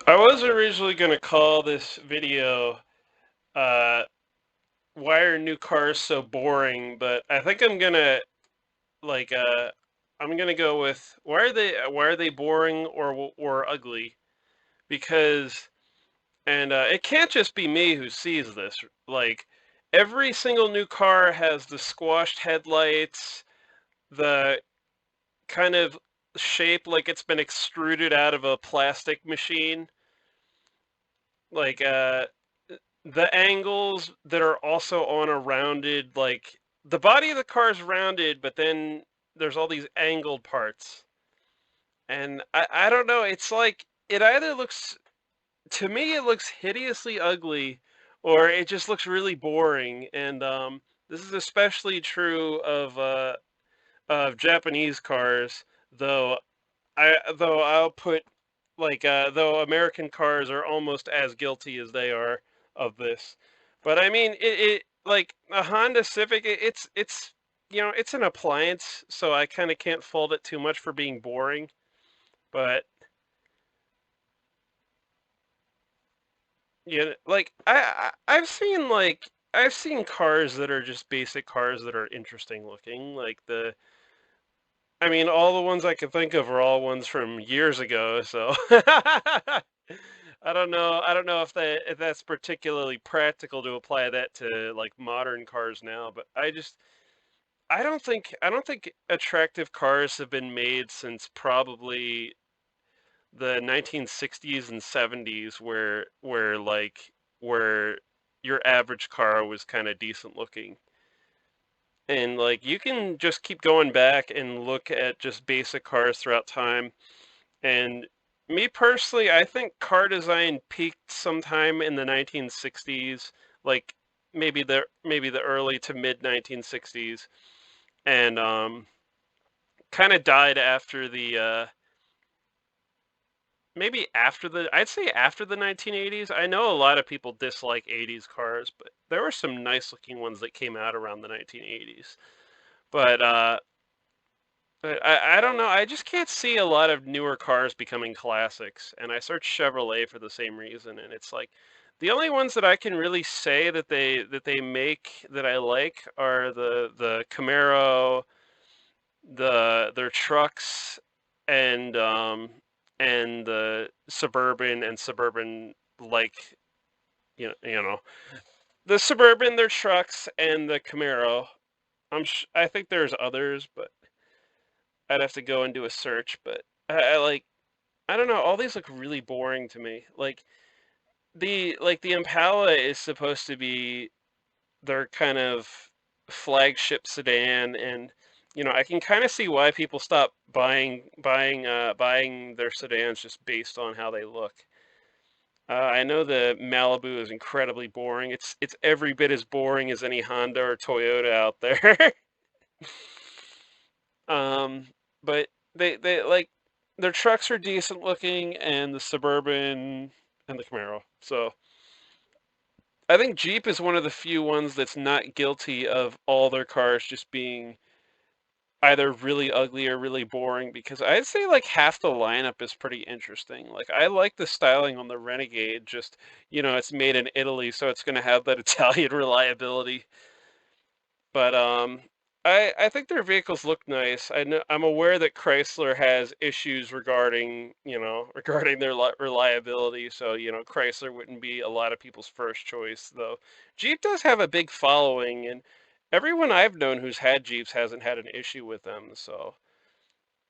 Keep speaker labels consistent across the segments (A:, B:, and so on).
A: I was originally going to call this video, uh, Why Are New Cars So Boring? But I think like, uh, I'm gonna go with why are they boring or ugly? Because, and it can't just be me who sees this. Like, every single new car has the squashed headlights, the kind of shape like it's been extruded out of a plastic machine. Like, the angles that are also on a rounded, like, the body of the car is rounded, but then there's all these angled parts. And I don't know, it's like it either looks, to me it looks hideously ugly, or it just looks really boring. And this is especially true of Japanese cars, though though I'll put, like, though American cars are almost as guilty as they are of this. But I mean, it like a Honda Civic, it's it's an appliance, so I kind of can't fault it too much for being boring. But yeah, like I've seen cars that are just basic cars that are interesting looking. Like, I mean, all the ones I can think of are all ones from years ago, so I don't know if that's particularly practical to apply that to, like, modern cars now, but I don't think attractive cars have been made since probably the 1960s and 70s, where your average car was kind of decent looking. And, like, you can just keep going back and look at just basic cars throughout time. And me personally, I think car design peaked sometime in the 1960s, like maybe the early to mid 1960s, and kind of died after the maybe after the I'd say after the 1980s. I know a lot of people dislike 80s cars, but there were some nice looking ones that came out around the 1980s. But I don't know. I just can't see a lot of newer cars becoming classics, and I searched Chevrolet for the same reason, and it's like the only ones that I can really say that they make that I like are the Camaro, their trucks, and the Suburban and Suburban, like, you know the Suburban, their trucks, and the Camaro. I think there's others, but I'd have to go and do a search. But I like, I don't know, all these look really boring to me. Like, the Impala is supposed to be their kind of flagship sedan, and I can kind of see why people stop buying their sedans just based on how they look. I know the Malibu is incredibly boring. It's every bit as boring as any Honda or Toyota out there. Um, but they like, their trucks are decent looking, and the Suburban and the Camaro. So I think Jeep is one of the few ones that's not guilty of all their cars just being either really ugly or really boring, because I'd say like half the lineup is pretty interesting. Like, I like the styling on the Renegade, just, it's made in Italy, so it's going to have that Italian reliability. But I think their vehicles look nice. I'm aware that Chrysler has issues regarding, regarding their reliability. So, Chrysler wouldn't be a lot of people's first choice, though. Jeep does have a big following, and everyone I've known who's had Jeeps hasn't had an issue with them. So,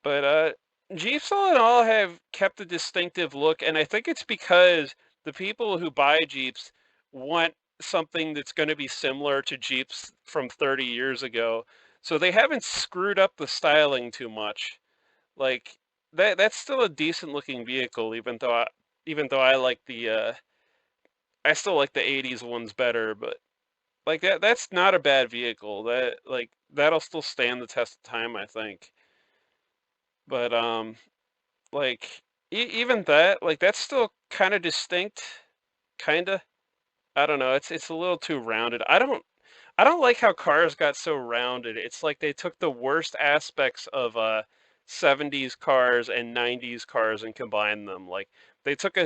A: but Jeeps all in all have kept a distinctive look, and I think it's because the people who buy Jeeps want something that's going to be similar to Jeeps from 30 years ago. So they haven't screwed up the styling too much. Like, that's still a decent looking vehicle, even though I still like the 80s ones better, but like, that's not a bad vehicle. That'll still stand the test of time, I think. But like, even that, like, that's still kind of distinct, kind of. I don't know. It's a little too rounded. I don't like how cars got so rounded. It's like they took the worst aspects of 70s cars and 90s cars and combined them. Like, they took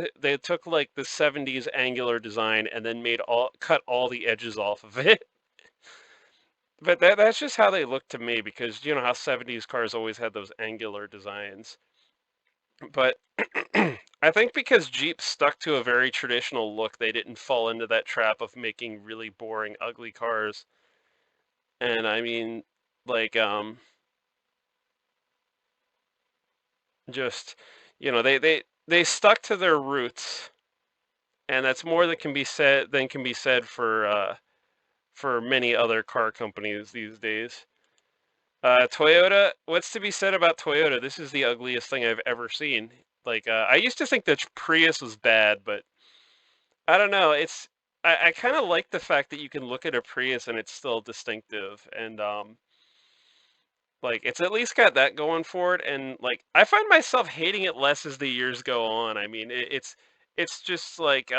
A: like the 70s angular design and then cut all the edges off of it. But that's just how they look to me, because you know how 70s cars always had those angular designs. But I think because Jeep stuck to a very traditional look, they didn't fall into that trap of making really boring, ugly cars. And I mean, like, just, you know, they stuck to their roots, and that's more that can be said than can be said for many other car companies these days. Toyota, what's to be said about Toyota? This is the ugliest thing I've ever seen. Like, I used to think that Prius was bad, but I don't know. I kind of like the fact that you can look at a Prius and it's still distinctive, and like it's at least got that going for it. And like I find myself hating it less as the years go on. I mean, it's just like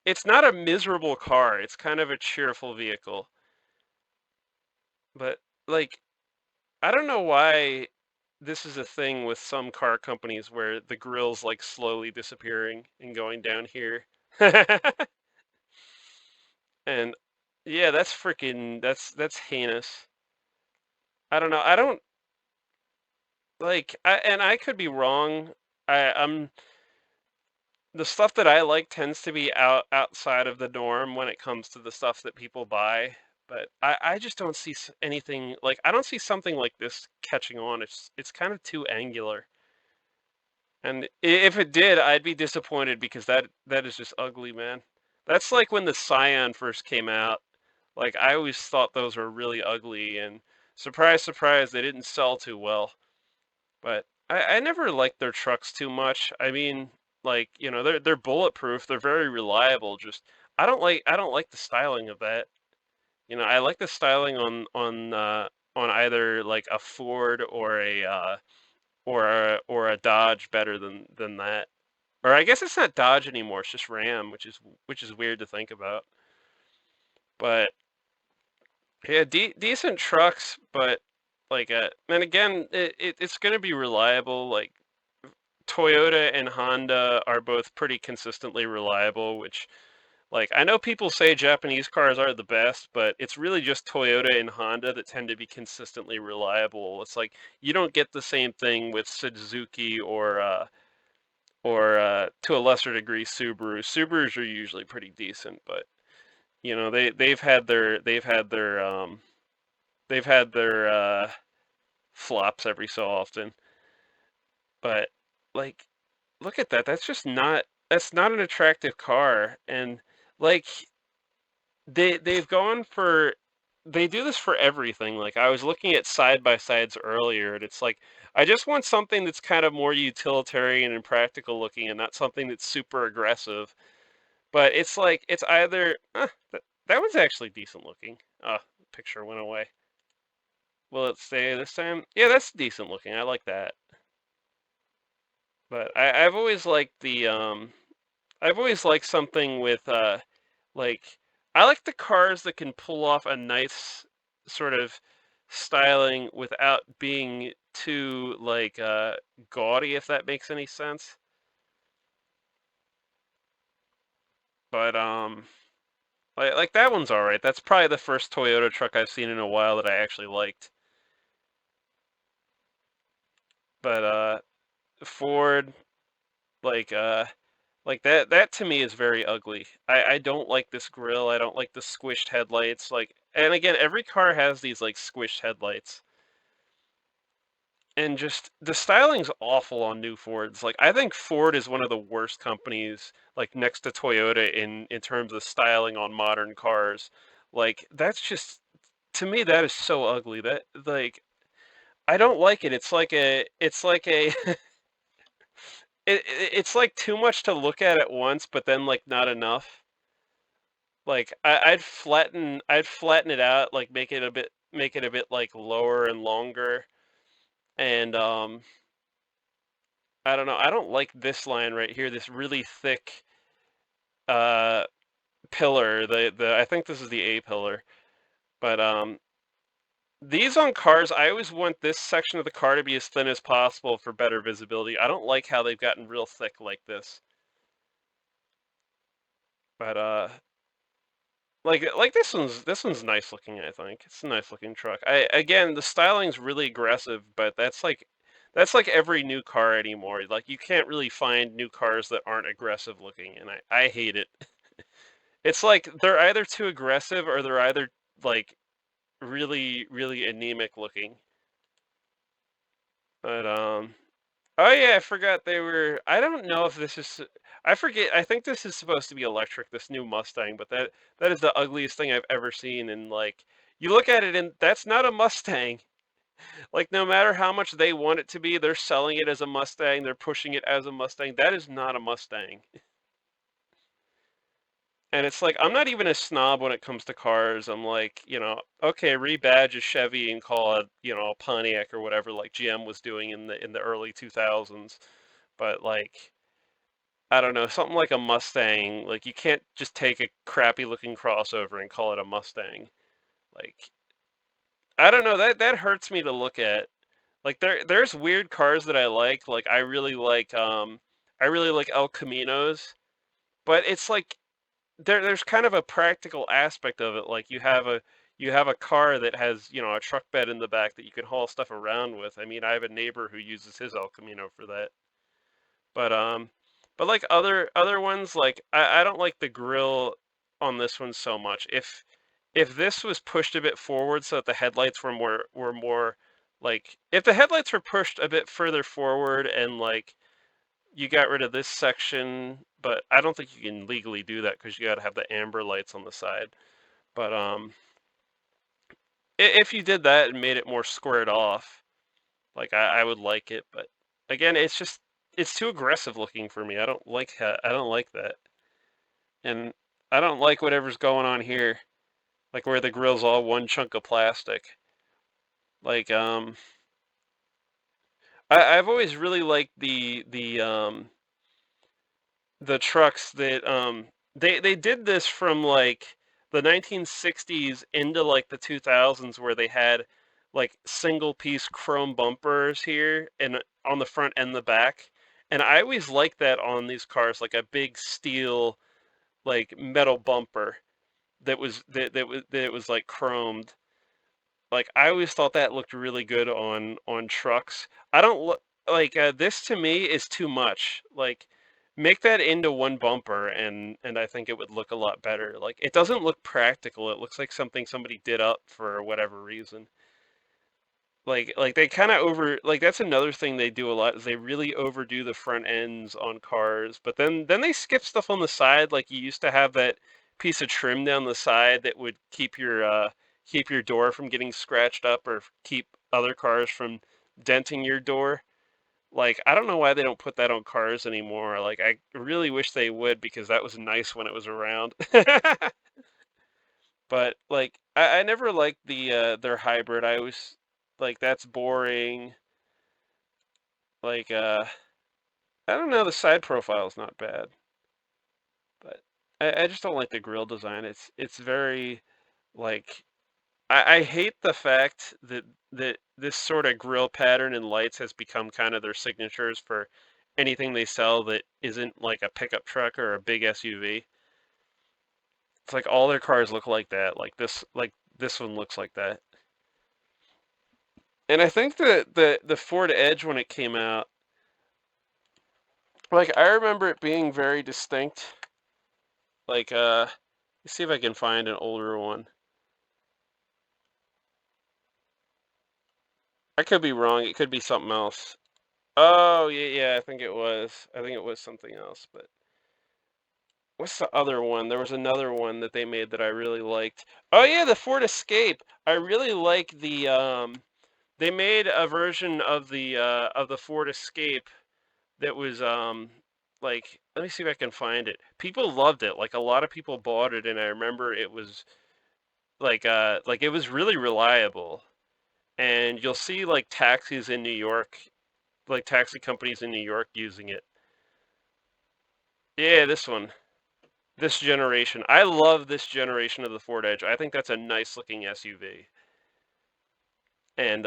A: it's not a miserable car. It's kind of a cheerful vehicle, but like I don't know why this is a thing with some car companies where the grill's like slowly disappearing and going down here. And yeah, that's heinous. I don't know. I don't like and I could be wrong. I'm the stuff that I like tends to be outside of the norm when it comes to the stuff that people buy. But I just don't see anything like I don't see something like this catching on. It's kind of too angular. And if it did, I'd be disappointed because that is just ugly, man. That's like when the Scion first came out. Like I always thought those were really ugly, and surprise, surprise, they didn't sell too well. But I never liked their trucks too much. I mean, like, you know, they're bulletproof, they're very reliable. Just I don't like the styling of that. You know, I like the styling on either like a Ford or a Dodge better than that. Or I guess it's not Dodge anymore, it's just Ram, which is weird to think about. But yeah, decent trucks, but like and again, it's going to be reliable. Like Toyota and Honda are both pretty consistently reliable, which like I know people say Japanese cars are the best, but it's really just Toyota and Honda that tend to be consistently reliable. It's like you don't get the same thing with Suzuki or to a lesser degree Subaru. Subarus are usually pretty decent, but you know they've had their flops every so often. But like, look at that. That's not an attractive car. And like they've gone for they do this for everything. Like I was looking at side by sides earlier, and it's like I just want something that's kind of more utilitarian and practical looking, and not something that's super aggressive. But it's like it's either that one's actually decent looking. Picture went away. Will it stay this time? Yeah, that's decent looking. I like that. But I've always liked I've always liked something with like I like the cars that can pull off a nice sort of styling without being too like gaudy, if that makes any sense. But like that one's all right. That's probably the first Toyota truck I've seen in a while that I actually liked. But Ford, like that to me is very ugly. I don't like this grill. I don't like the squished headlights. Like, and again, every car has these like squished headlights. And just the styling's awful on new Fords. Like, I think Ford is one of the worst companies, like next to Toyota in terms of styling on modern cars. Like, that's just to me that is so ugly. That like I don't like it. It's like a it's like too much to look at once, but then like not enough. Like I'd flatten it out, like make it a bit like lower and longer. And I don't know. I don't like this line right here, this really thick uh pillar. The I think this is the A pillar. But These on cars, I always want this section of the car to be as thin as possible for better visibility. I don't like how they've gotten real thick like this. But like this one's nice looking, I think. It's a nice looking truck. Again, the styling's really aggressive, but that's like every new car anymore. Like you can't really find new cars that aren't aggressive looking, and I hate it. It's like they're either too aggressive or they're either like really really anemic looking. But oh yeah, I forgot they were. I don't know if this is. I forget. I think this is supposed to be electric. This new Mustang, but that is the ugliest thing I've ever seen. And like, you look at it, and that's not a Mustang. Like, no matter how much they want it to be, they're selling it as a Mustang. They're pushing it as a Mustang. That is not a Mustang. And it's like I'm not even a snob when it comes to cars. I'm like, okay, rebadge a Chevy and call it, a Pontiac or whatever, like GM was doing in the early 2000s. But like, I don't know, something like a Mustang, like you can't just take a crappy looking crossover and call it a Mustang. Like, I don't know, that hurts me to look at. Like there's weird cars that I like. Like I really like El Caminos, but it's like there's kind of a practical aspect of it. Like you have a car that has, a truck bed in the back that you can haul stuff around with. I mean, I have a neighbor who uses his El Camino for that. But like other ones, like I don't like the grill on this one so much. If this was pushed a bit forward so that the headlights were more like if the headlights were pushed a bit further forward and like you got rid of this section, but I don't think you can legally do that because you got to have the amber lights on the side. But if you did that and made it more squared off, like I would like it. But again, it's too aggressive looking for me. I don't like that, and I don't like whatever's going on here, like where the grill's all one chunk of plastic. Like I've always really liked the trucks that they did this from like the 1960s into like the 2000s where they had like single piece chrome bumpers here and on the front and the back. And I always liked that on these cars, like a big steel like metal bumper that was like chromed. Like I always thought that looked really good on trucks. I don't like this to me is too much. Like make that into one bumper and I think it would look a lot better. Like it doesn't look practical. It looks like something somebody did up for whatever reason. Like they kind of like that's another thing they do a lot is they really overdo the front ends on cars, but then they skip stuff on the side. Like you used to have that piece of trim down the side that would keep your door from getting scratched up or keep other cars from denting your door. Like I don't know why they don't put that on cars anymore. Like I really wish they would because that was nice when it was around. But like I never liked their hybrid. I always like that's boring. Like I don't know, the side profile is not bad, but I just don't like the grill design. It's very like I hate the fact that this sort of grill pattern and lights has become kind of their signatures for anything they sell that isn't like a pickup truck or a big SUV. It's like all their cars look like that. Like this one looks like that. And I think the Ford Edge when it came out, like I remember it being very distinct. Like let's see if I can find an older one. I could be wrong. It could be something else. Oh, yeah, yeah, I think it was. I think it was something else, but what's the other one? There was another one that they made that I really liked. Oh yeah, the Ford Escape. I really like they made a version of the Ford Escape that was like let me see if I can find it. People loved it. Like a lot of people bought it and I remember it was like it was really reliable. And you'll see like taxis in New York, like taxi companies in New York using it. Yeah, this one. This generation. I love this generation of the Ford Edge. I think that's a nice looking SUV. And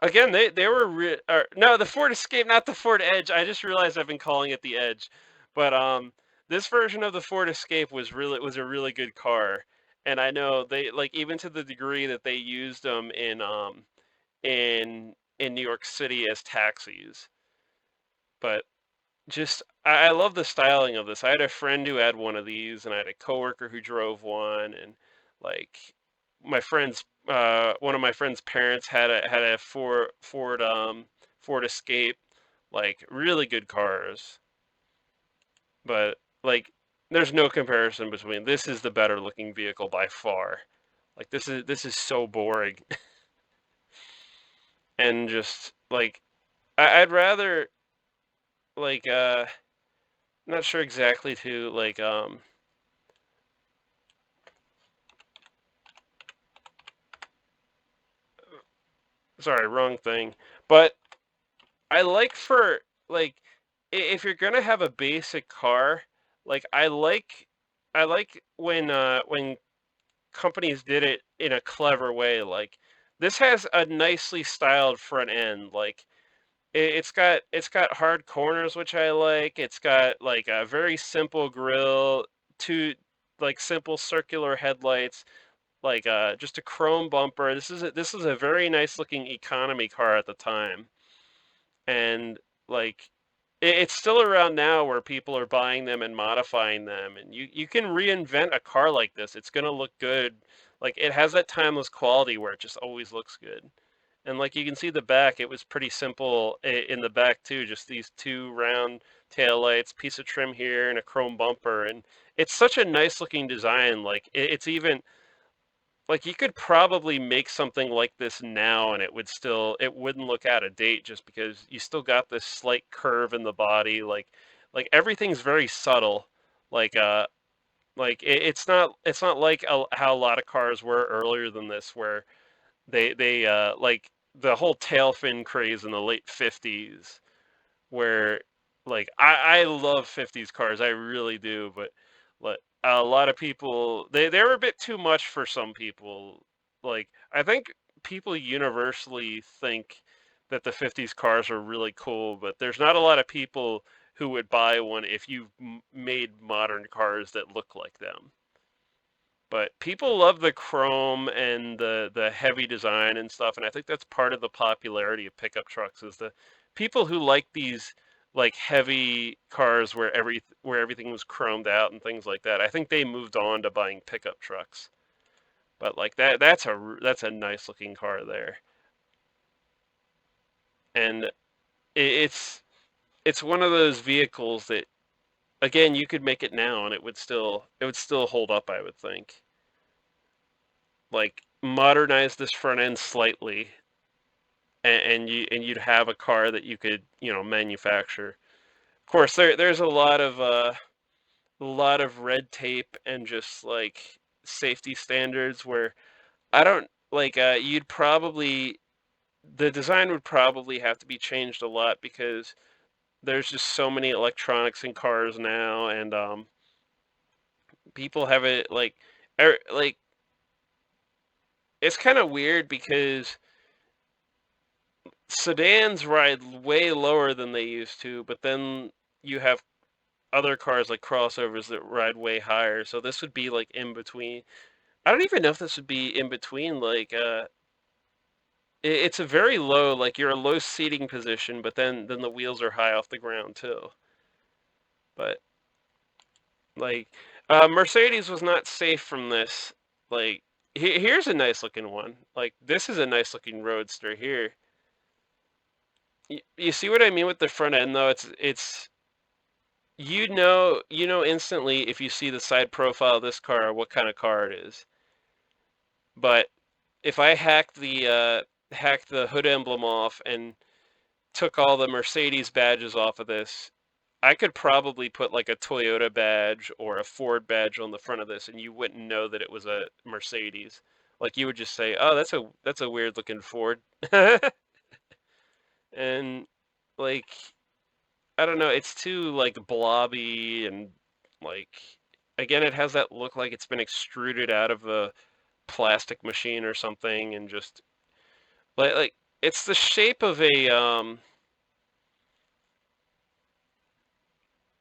A: again, they were no, the Ford Escape, not the Ford Edge. I just realized I've been calling it the Edge, but this version of the Ford Escape was a really good car, and I know they like even to the degree that they used them in New York City as taxis. But just I love the styling of this. I had a friend who had one of these, and I had a coworker who drove one, and like one of my friend's parents had a Ford Escape, like really good cars. But like there's no comparison between this is the better looking vehicle by far. Like this is so boring, and just like I'd rather like not sure exactly to like sorry, wrong thing. But I like for like if you're gonna have a basic car, like I like when companies did it in a clever way. Like this has a nicely styled front end. Like it's got hard corners, which I like. It's got like a very simple grille, two like simple circular headlights, like just a chrome bumper. This is a very nice looking economy car at the time, and like it's still around now where people are buying them and modifying them, and you can reinvent a car like this. It's gonna look good. Like it has that timeless quality where it just always looks good. And like you can see the back, it was pretty simple in the back too. Just these two round tail lights, piece of trim here, and a chrome bumper. And it's such a nice looking design. Like it's even like you could probably make something like this now and it wouldn't look out of date just because you still got this slight curve in the body. Like everything's very subtle. Like it's not like how a lot of cars were earlier than this where they like the whole tail fin craze in the late 50s where like I love 50s cars, I really do, but like a lot of people they were a bit too much for some people. Like I think people universally think that the 50s cars are really cool, but there's not a lot of people who would buy one if you made modern cars that look like them. But people love the chrome and the heavy design and stuff, and I think that's part of the popularity of pickup trucks is the people who like these like heavy cars where everything was chromed out and things like that. I think they moved on to buying pickup trucks. But like that's a nice looking car there. And it's it's one of those vehicles that again you could make it now and it would still hold up, I would think. Like modernize this front end slightly and you'd have a car that you could manufacture. Of course, there's a lot of red tape and just like safety standards where I don't like you'd probably the design would probably have to be changed a lot because there's just so many electronics in cars now and people have it like it's kind of weird because sedans ride way lower than they used to, but then you have other cars like crossovers that ride way higher. So this would be like in between. I don't even know if this would be in between. Like, it's a very low, like you're a low seating position, but then the wheels are high off the ground too. But like, Mercedes was not safe from this. Like, here's a nice looking one. Like, this is a nice looking roadster here. You see what I mean with the front end though? It's you know instantly if you see the side profile of this car what kind of car it is. But if I hacked the hood emblem off and took all the Mercedes badges off of this, I could probably put like a Toyota badge or a Ford badge on the front of this, and you wouldn't know that it was a Mercedes. Like you would just say, "Oh, that's a weird looking Ford," and like I don't know, it's too like blobby and like again, it has that look like it's been extruded out of a plastic machine or something, and just Like it's the shape of a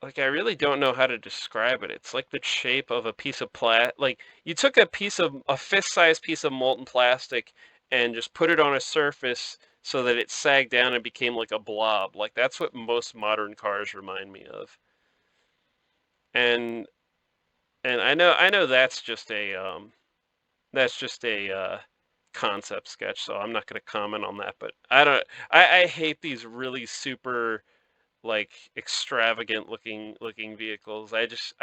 A: like I really don't know how to describe it. It's like the shape of a piece of like you took a fist-sized piece of molten plastic and just put it on a surface so that it sagged down and became like a blob. Like that's what most modern cars remind me of. And and I know that's just a concept sketch, so I'm not going to comment on that, but I don't I hate these really super like extravagant looking vehicles. I just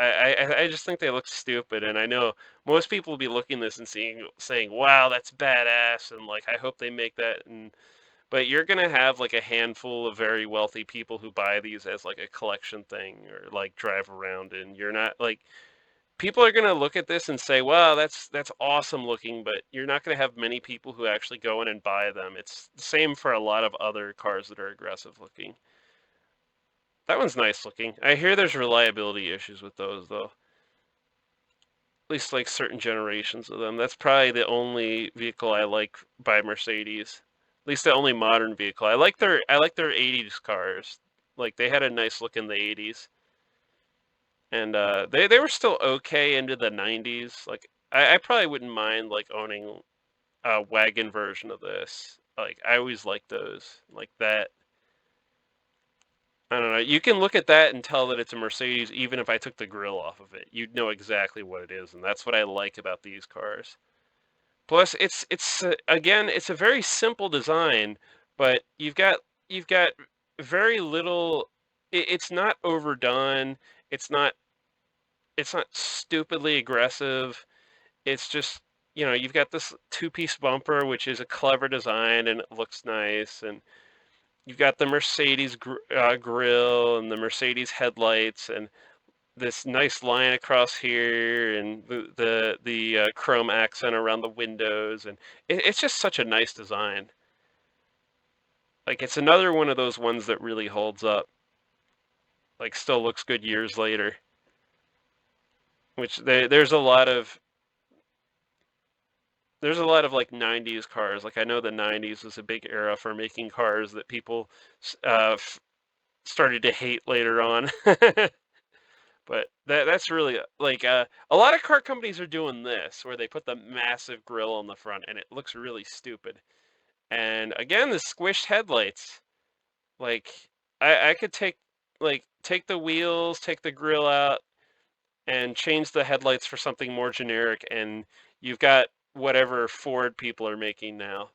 A: think they look stupid, and I know most people will be looking at this and saying, "Wow, that's badass," and like I hope they make that. And but you're gonna have like a handful of very wealthy people who buy these as like a collection thing or like drive around, and you're not like people are gonna look at this and say, "Wow, that's awesome looking," but you're not gonna have many people who actually go in and buy them. It's the same for a lot of other cars that are aggressive looking. That one's nice looking. I hear there's reliability issues with those though. At least like certain generations of them. That's probably the only vehicle I like by Mercedes. At least the only modern vehicle. I like their 80s cars. Like they had a nice look in the 80s. And they were still okay into the 90s. Like I probably wouldn't mind like owning a wagon version of this. Like I always liked those. Like that I don't know. You can look at that and tell that it's a Mercedes even if I took the grill off of it. You'd know exactly what it is, and that's what I like about these cars. Plus, again, it's a very simple design, but you've got very little. It's not overdone. It's not it's not stupidly aggressive. It's just you've got this two-piece bumper, which is a clever design and it looks nice, and you've got the Mercedes grill and the Mercedes headlights and this nice line across here and the chrome accent around the windows, and it's just such a nice design. Like it's another one of those ones that really holds up. Like still looks good years later. Which there's a lot of like 90s cars. Like I know the 90s was a big era for making cars that people started to hate later on. But that's really like a lot of car companies are doing this, where they put the massive grill on the front, and it looks really stupid. And again, the squished headlights. Like I could take the wheels, take the grill out, and change the headlights for something more generic, and you've got whatever Ford people are making now.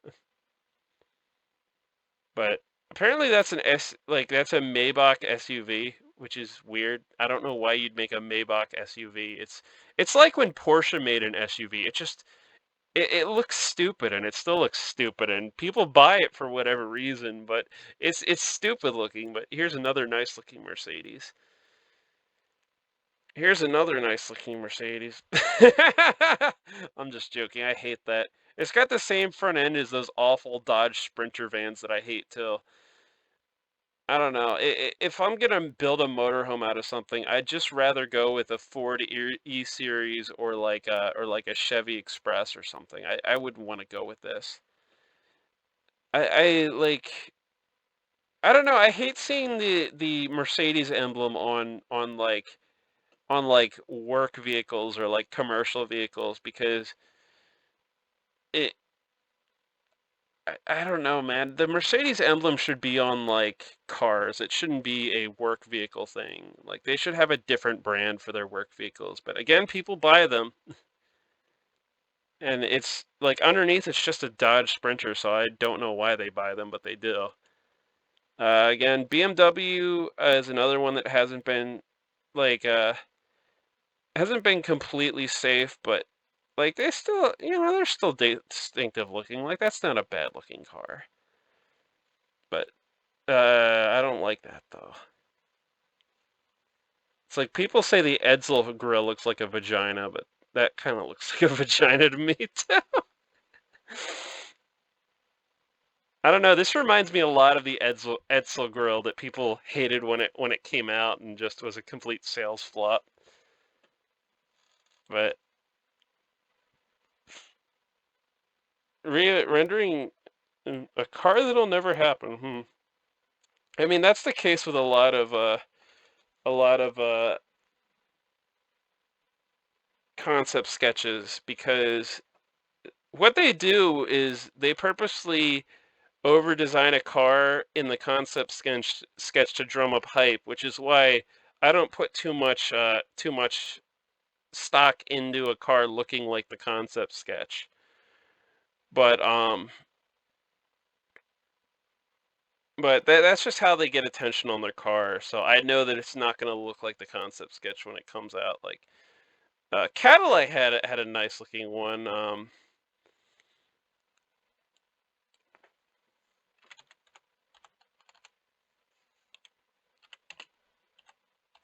A: But apparently that's a Maybach SUV, which is weird. I don't know why you'd make a Maybach SUV. It's like when Porsche made an SUV. It looks stupid and it still looks stupid and people buy it for whatever reason, but it's stupid looking. But here's another nice looking Mercedes. Here's another nice looking Mercedes. I'm just joking. I hate that. It's got the same front end as those awful Dodge Sprinter vans that I hate too. I don't know. If I'm gonna build a motorhome out of something, I'd just rather go with a Ford E-Series or like a Chevy Express or something. I wouldn't want to go with this. I like I don't know. I hate seeing the Mercedes emblem on like work vehicles or like commercial vehicles because it I don't know, man. The Mercedes emblem should be on like cars. It shouldn't be a work vehicle thing. Like they should have a different brand for their work vehicles. But again, people buy them, and it's like underneath it's just a Dodge Sprinter, so I don't know why they buy them, but they do. Again, BMW is another one that like uh hasn't been completely safe, but like they still, they're still distinctive looking. Like that's not a bad looking car. But I don't like that though. It's like people say the Edsel grill looks like a vagina, but that kind of looks like a vagina to me too. I don't know. This reminds me a lot of the Edsel grill that people hated when it came out and just was a complete sales flop. But rendering A car that'll never happen. I mean, that's the case with a lot of concept sketches because what they do is they purposely over design a car in the concept sketch to drum up hype, which is why I don't put too much stock into a car looking like the concept sketch. But that's just how they get attention on their car. So I know that it's not going to look like the concept sketch when it comes out. Like Cadillac had a nice looking one.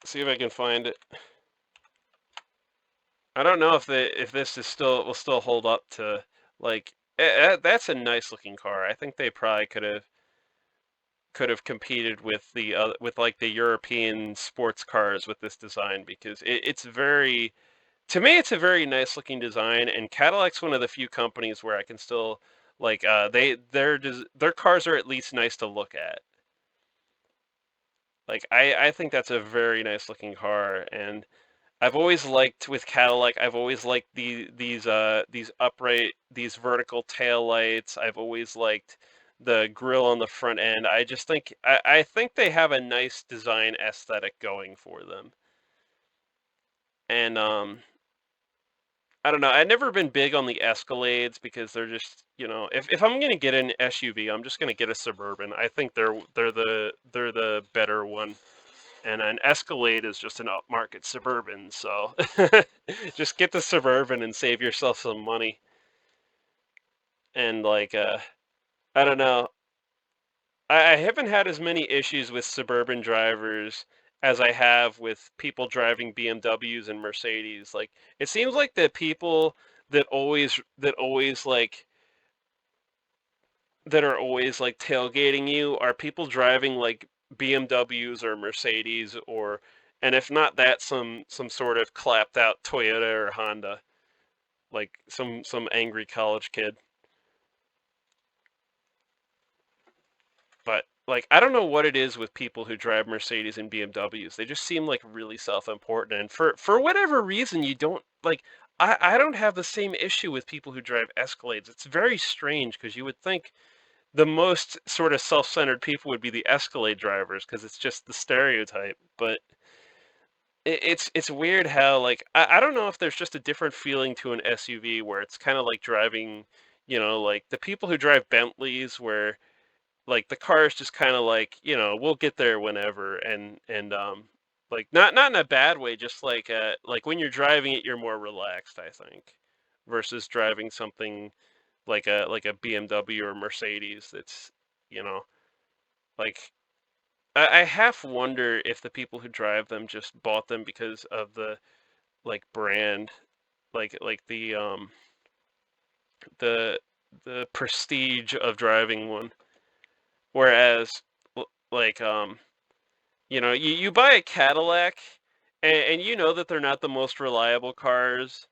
A: See if I can find it. I don't know if this is still will still hold up to like that's a nice looking car. I think they probably could have competed with the with like the European sports cars with this design because it's very to me it's a very nice looking design and Cadillac's one of the few companies where I can still like their cars are at least nice to look at. Like I think that's a very nice looking car and I've always liked with Cadillac, I've always liked these upright, these vertical tail lights. I've always liked the grill on the front end. I just think I think they have a nice design aesthetic going for them. And I don't know. I've never been big on the Escalades because they're just, if I'm gonna get an SUV, I'm just gonna get a Suburban. I think they're the better one. And an Escalade is just an upmarket Suburban, so just get the Suburban and save yourself some money. And like, I don't know, I haven't had as many issues with Suburban drivers as I have with people driving BMWs and Mercedes. Like, it seems like the people that always like that are always like tailgating you are people driving like BMWs or Mercedes or and if not that some sort of clapped out Toyota or Honda like some angry college kid. But like I don't know what it is with people who drive Mercedes and BMWs. They just seem like really self-important and for whatever reason you don't like I don't have the same issue with people who drive Escalades. It's very strange because you would think the most sort of self-centered people would be the Escalade drivers because it's just the stereotype. But it's weird how like I don't know if there's just a different feeling to an SUV where it's kind of like driving, like the people who drive Bentleys where like the car is just kind of like we'll get there whenever and like not in a bad way, just like when you're driving it you're more relaxed I think versus driving something like a BMW or Mercedes that's you know like I half wonder if the people who drive them just bought them because of the like brand like the the prestige of driving one whereas like you buy a Cadillac and you know that they're not the most reliable cars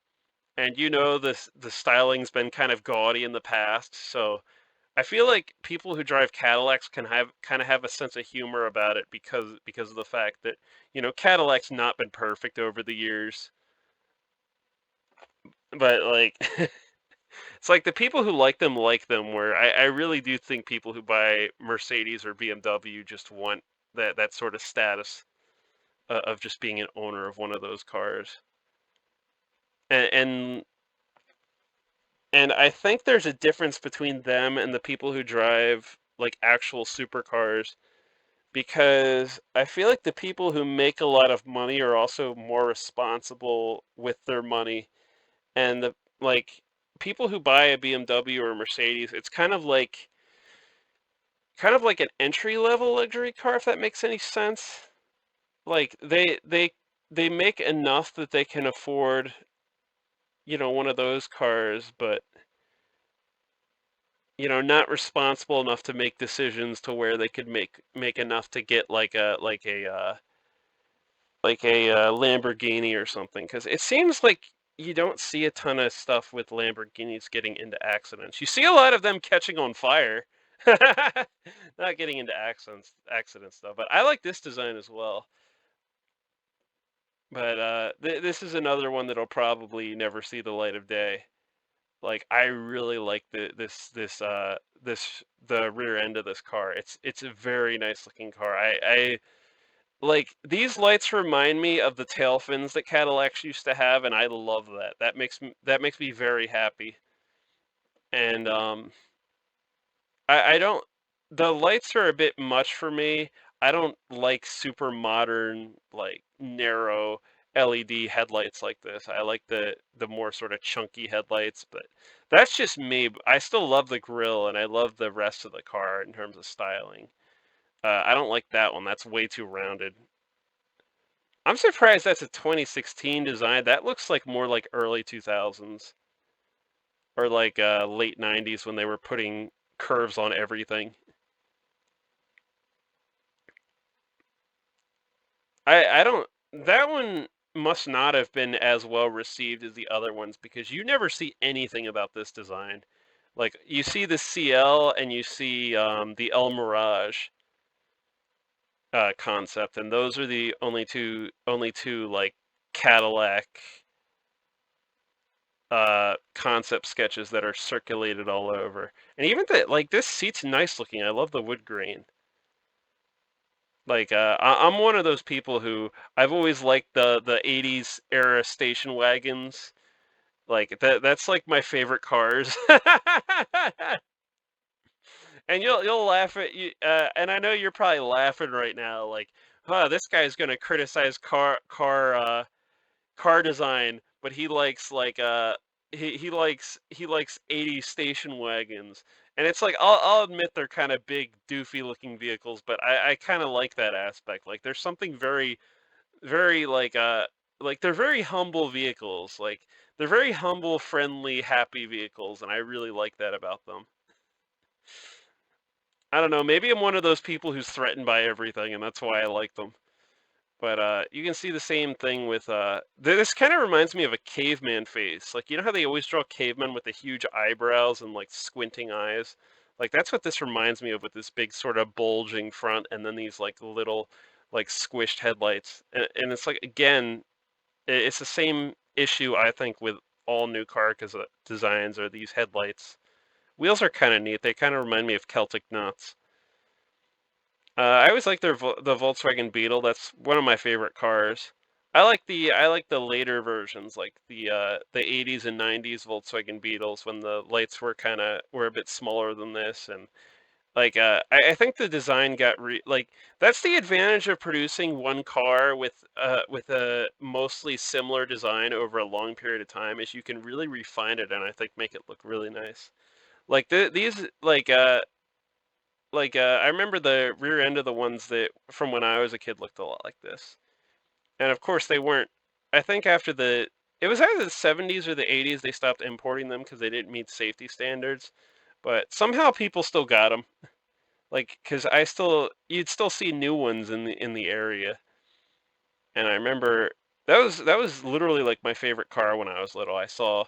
A: and you know the styling's been kind of gaudy in the past so I feel like people who drive Cadillacs can have kind of have a sense of humor about it because of the fact that Cadillac's not been perfect over the years, but like it's like the people who like them. Where I really do think people who buy Mercedes or BMW just want that sort of status of just being an owner of one of those cars, and, and and I think there's a difference between them and the people who drive like actual supercars because I feel like the people who make a lot of money are also more responsible with their money. And the like people who buy a BMW or a Mercedes, it's kind of like an entry level luxury car, if that makes any sense. Like they make enough that they can afford, one of those cars, but not responsible enough to make decisions to where they could make enough to get like a Lamborghini or something, because it seems like you don't see a ton of stuff with Lamborghinis getting into accidents. You see a lot of them catching on fire, Not getting into accidents though, but I like this design as well. But this is another one that'll probably never see the light of day. Like I really like the rear end of this car. It's a very nice looking car. I like these lights remind me of the tail fins that Cadillacs used to have, and I love that. That makes me very happy. And I don't the lights are a bit much for me. I don't like super modern, like narrow LED headlights like this. I like the more sort of chunky headlights, but that's just me. I still love the grille and I love the rest of the car in terms of styling. I don't like that one. That's way too rounded. I'm surprised that's a 2016 design. That looks like more like early 2000s or like late 90s when they were putting curves on everything. I don't that one must not have been as well received as the other ones because you never see anything about this design. Like you see the CL and you see the El Mirage concept, and those are the only two like Cadillac concept sketches that are circulated all over. And even that like this seat's nice looking. I love the wood grain. Like I'm one of those people who I've always liked the '80s era station wagons. Like that's like my favorite cars. And you'll laugh at you and I know you're probably laughing right now like, "Huh, this guy's going to criticize car design, but he likes he likes '80s station wagons." And it's like I'll admit they're kind of big, doofy looking vehicles, but I kind of like that aspect. Like there's something very, very like they're very humble vehicles. Like they're very humble, friendly, happy vehicles, and I really like that about them. I don't know, maybe I'm one of those people who's threatened by everything, and that's why I like them. But you can see the same thing with this kind of reminds me of a caveman face. Like you know how they always draw cavemen with the huge eyebrows and like squinting eyes? Like that's what this reminds me of with this big sort of bulging front and then these like little like squished headlights. And it's like again, it's the same issue I think with all new car designs are these headlights. Wheels are kind of neat. They kind of remind me of Celtic nuts. I always like the Volkswagen Beetle. That's one of my favorite cars. I like the later versions, like the '80s and '90s Volkswagen Beetles when the lights were a bit smaller than this, and like I think the design got like that's the advantage of producing one car with a mostly similar design over a long period of time is you can really refine it and I think make it look really nice. Like these I remember the rear end of the ones that from when I was a kid looked a lot like this. And of course they weren't. I think after it was either the '70s or the '80s they stopped importing them because they didn't meet safety standards. But somehow people still got them. Like, because you'd still see new ones in the area. And I remember that was literally like my favorite car when I was little. I saw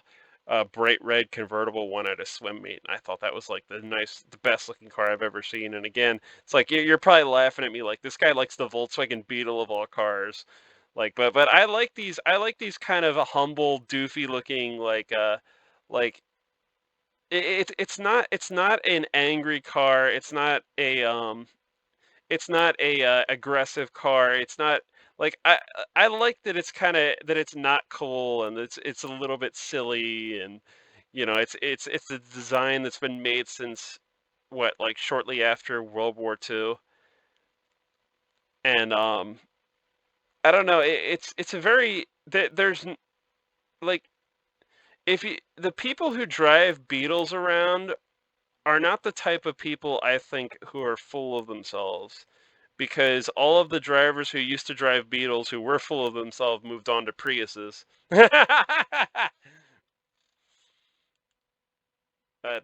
A: a bright red convertible one at a swim meet, and I thought that was like the best looking car I've ever seen. And again, it's like you're probably laughing at me like this guy likes the Volkswagen Beetle of all cars. Like, but I like these kind of a humble, doofy looking like it's not an angry car. It's not a aggressive car. It's not like I like that it's not cool and it's a little bit silly and it's a design that's been made since what like shortly after World War II and I don't know it's a very like if you the people who drive Beetles around are not the type of people I think who are full of themselves because all of the drivers who used to drive Beetles who were full of themselves moved on to Priuses.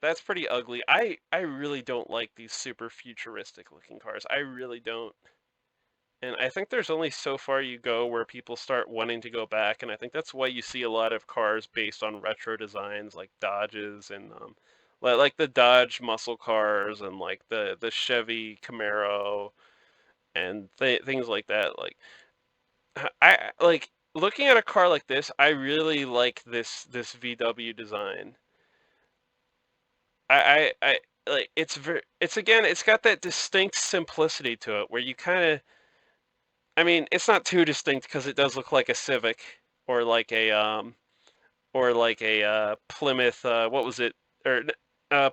A: That's pretty ugly. I really don't like these super futuristic looking cars. I really don't. And I think there's only so far you go where people start wanting to go back, and I think that's why you see a lot of cars based on retro designs like Dodges and like the Dodge muscle cars and like the Chevy Camaro and things like that. Like I like looking at a car like this. I really like this VW design. I like it's again it's got that distinct simplicity to it where you kind of I mean it's not too distinct because it does look like a Civic or like a Plymouth what was it or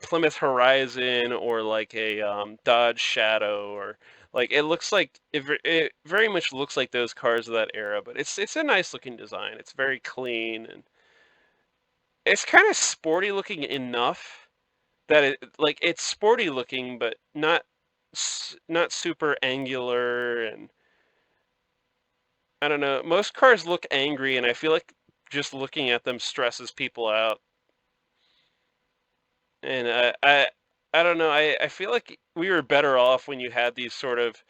A: Plymouth Horizon or like a Dodge Shadow or like it looks like it very much looks like those cars of that era, but it's a nice looking design. It's very clean and it's kind of sporty looking enough that it's sporty looking, but not super angular. And I don't know. Most cars look angry, and I feel like just looking at them stresses people out. And I don't know. I feel like we were better off when you had these sort of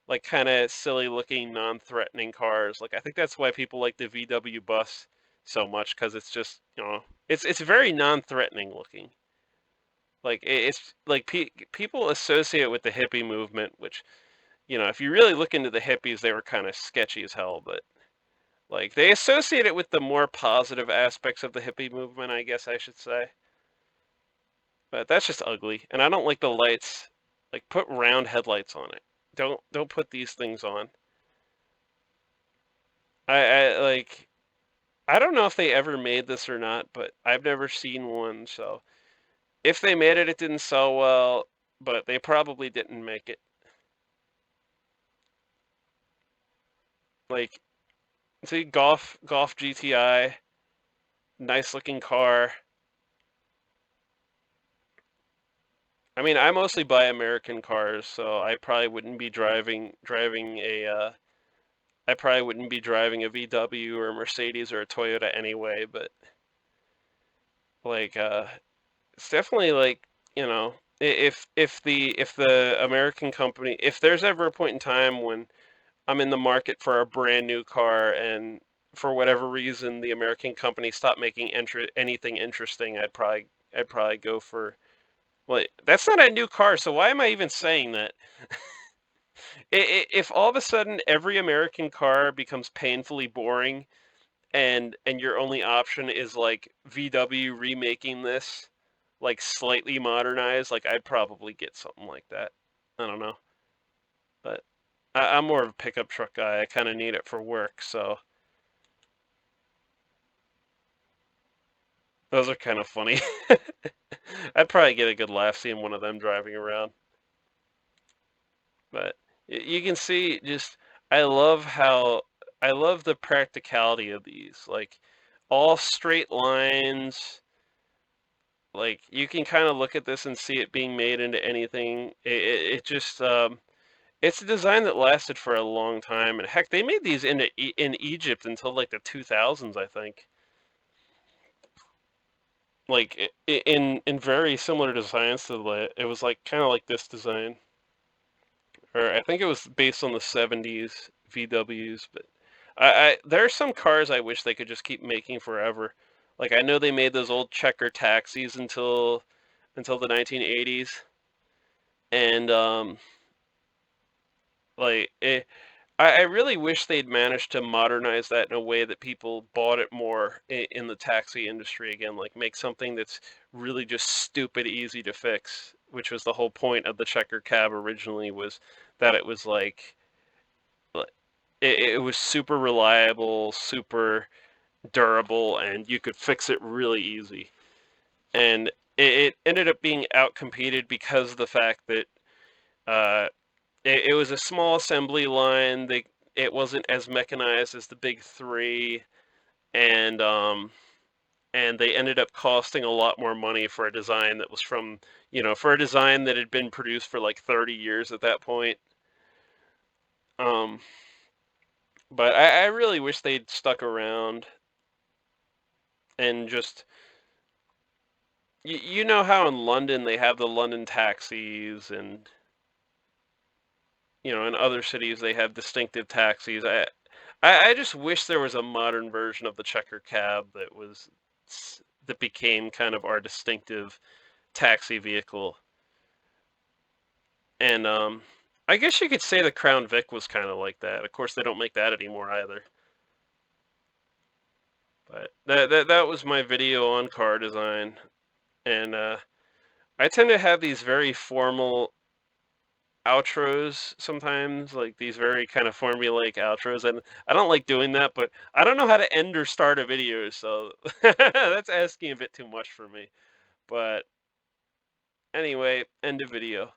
A: like kind of silly looking, non-threatening cars. Like I think that's why people like the VW bus so much because it's just it's very non-threatening looking. Like it's like people associate it with the hippie movement, which if you really look into the hippies, they were kind of sketchy as hell. But like they associate it with the more positive aspects of the hippie movement, I guess I should say. But that's just ugly, and I don't like the lights. Like put round headlights on it. Don't put these things on. I like I don't know if they ever made this or not, but I've never seen one. So if they made it, it didn't sell well, but they probably didn't make it. Like see Golf GTI, nice looking car. I mean, I mostly buy American cars, so I probably wouldn't be driving a VW or a Mercedes or a Toyota anyway, but like it's definitely like, if the American company, if there's ever a point in time when I'm in the market for a brand new car and for whatever reason the American company stopped making anything interesting, I'd probably go for well, that's not a new car, so why am I even saying that? If all of a sudden every American car becomes painfully boring and your only option is like VW remaking this, like slightly modernized, like I'd probably get something like that. I don't know, but I'm more of a pickup truck guy. I kind of need it for work, so those are kind of funny. I'd probably get a good laugh seeing one of them driving around. But you can see just I love how I love the practicality of these. Like all straight lines. Like you can kind of look at this and see it being made into anything. It just it's a design that lasted for a long time. And heck, they made these in Egypt until like the 2000s, I think. Like in very similar designs to it was like kind of like this design. Or I think it was based on the 70s VWs, but there are some cars I wish they could just keep making forever. Like I know they made those old checker taxis until the 1980s, and like I really wish they'd managed to modernize that in a way that people bought it more in the taxi industry again. Like make something that's really just stupid easy to fix, which was the whole point of the checker cab originally was that it was like, it was super reliable, super durable, and you could fix it really easy. And it ended up being outcompeted because of the fact that uh, it was a small assembly line. It wasn't as mechanized as the big three, and and they ended up costing a lot more money for a design that was for a design that had been produced for like 30 years at that point. Um, but I really wish they'd stuck around and just you know how in London they have the London taxis and in other cities they have distinctive taxis. I just wish there was a modern version of the checker cab that became kind of our distinctive taxi vehicle. And I guess you could say the Crown Vic was kind of like that. Of course, they don't make that anymore either. But that was my video on car design, and I tend to have these very formal outros sometimes, like these very kind of formulaic outros, and I don't like doing that, but I don't know how to end or start a video, so that's asking a bit too much for me. But anyway, end of video.